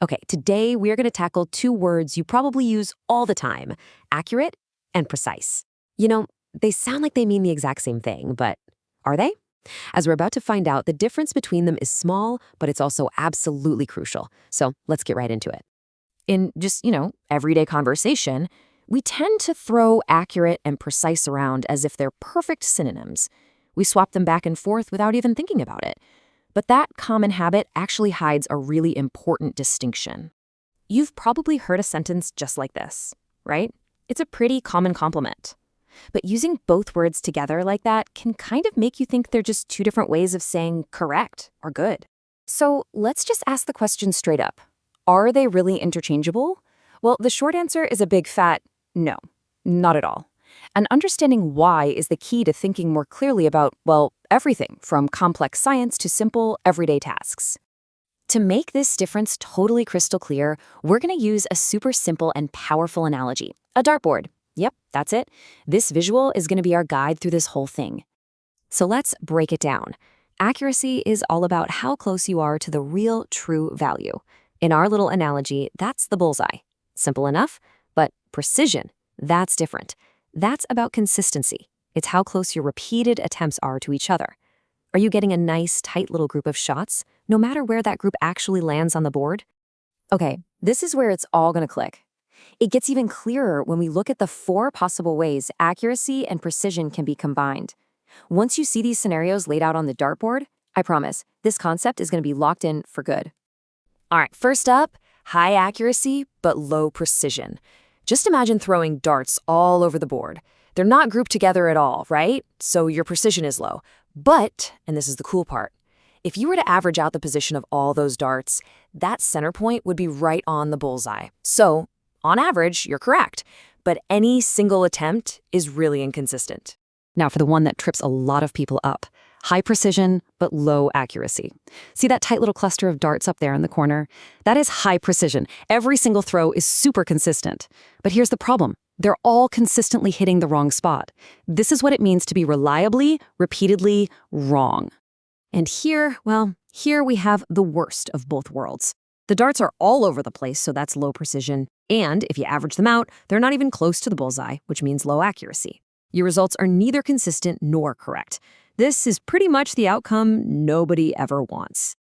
Okay, today we are going to tackle two words you probably use all the time: accurate and precise. You know, they sound like they mean the exact same thing, but are they? As we're about to find out, the difference between them is small, but it's also absolutely crucial. So let's get right into it. In just, everyday conversation, we tend to throw accurate and precise around as if they're perfect synonyms. We swap them back and forth without even thinking about it. But that common habit actually hides a really important distinction. You've probably heard a sentence just like this, right? It's a pretty common compliment. But using both words together like that can kind of make you think they're just two different ways of saying correct or good. So let's just ask the question straight up. Are they really interchangeable? Well, the short answer is a big fat no, not at all. And understanding why is the key to thinking more clearly about, everything from complex science to simple, everyday tasks. To make this difference totally crystal clear, we're going to use a super simple and powerful analogy: a dartboard. Yep, that's it. This visual is going to be our guide through this whole thing. So let's break it down. Accuracy is all about how close you are to the real, true value. In our little analogy, that's the bullseye. Simple enough, but precision, that's different. That's about consistency. It's how close your repeated attempts are to each other. Are you getting a nice, tight little group of shots, no matter where that group actually lands on the board? Okay, this is where it's all going to click. It gets even clearer when we look at the 4 possible ways accuracy and precision can be combined. Once you see these scenarios laid out on the dartboard, I promise, this concept is going to be locked in for good. All right, first up, high accuracy but low precision. Just imagine throwing darts all over the board. They're not grouped together at all, right? So your precision is low. But, and this is the cool part, if you were to average out the position of all those darts, that center point would be right on the bullseye. So, on average, you're correct. But any single attempt is really inconsistent. Now for the one that trips a lot of people up: high precision, but low accuracy. See that tight little cluster of darts up there in the corner? That is high precision. Every single throw is super consistent. But here's the problem. They're all consistently hitting the wrong spot. This is what it means to be reliably, repeatedly wrong. And here we have the worst of both worlds. The darts are all over the place, so that's low precision. And if you average them out, they're not even close to the bullseye, which means low accuracy. Your results are neither consistent nor correct. This is pretty much the outcome nobody ever wants.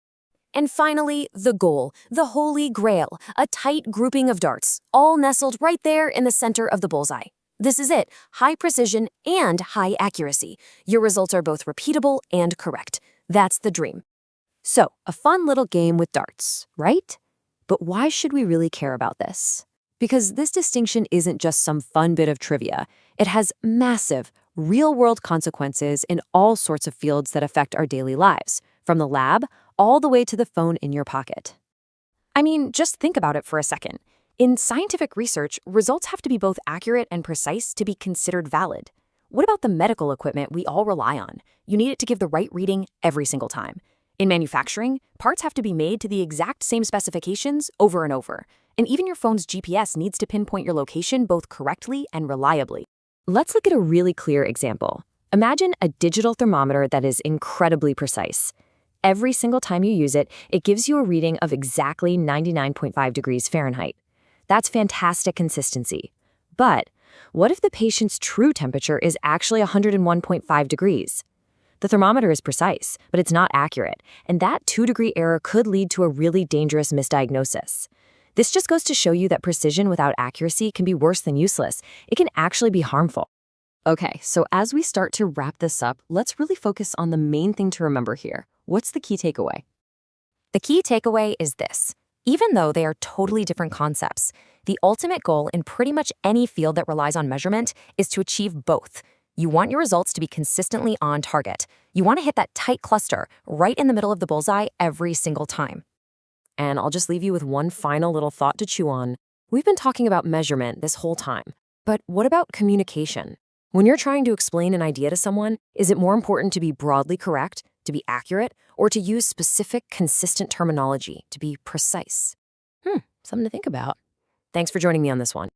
And finally, the goal, the holy grail, a tight grouping of darts, all nestled right there in the center of the bullseye. This is it: high precision and high accuracy. Your results are both repeatable and correct. That's the dream. So, a fun little game with darts, right? But why should we really care about this? Because this distinction isn't just some fun bit of trivia. It has massive, real-world consequences in all sorts of fields that affect our daily lives, from the lab all the way to the phone in your pocket. I mean, just think about it for a second. In scientific research, results have to be both accurate and precise to be considered valid. What about the medical equipment we all rely on? You need it to give the right reading every single time. In manufacturing, parts have to be made to the exact same specifications over and over. And even your phone's GPS needs to pinpoint your location both correctly and reliably. Let's look at a really clear example. Imagine a digital thermometer that is incredibly precise. Every single time you use it, it gives you a reading of exactly 99.5 degrees Fahrenheit. That's fantastic consistency. But what if the patient's true temperature is actually 101.5 degrees? The thermometer is precise, but it's not accurate, and that 2-degree error could lead to a really dangerous misdiagnosis. This just goes to show you that precision without accuracy can be worse than useless. It can actually be harmful. Okay, so as we start to wrap this up, let's really focus on the main thing to remember here. What's the key takeaway? The key takeaway is this: even though they are totally different concepts, the ultimate goal in pretty much any field that relies on measurement is to achieve both. You want your results to be consistently on target. You want to hit that tight cluster right in the middle of the bullseye every single time. And I'll just leave you with one final little thought to chew on. We've been talking about measurement this whole time, but what about communication? When you're trying to explain an idea to someone, is it more important to be broadly correct, to be accurate, or to use specific, consistent terminology, to be precise? Something to think about. Thanks for joining me on this one.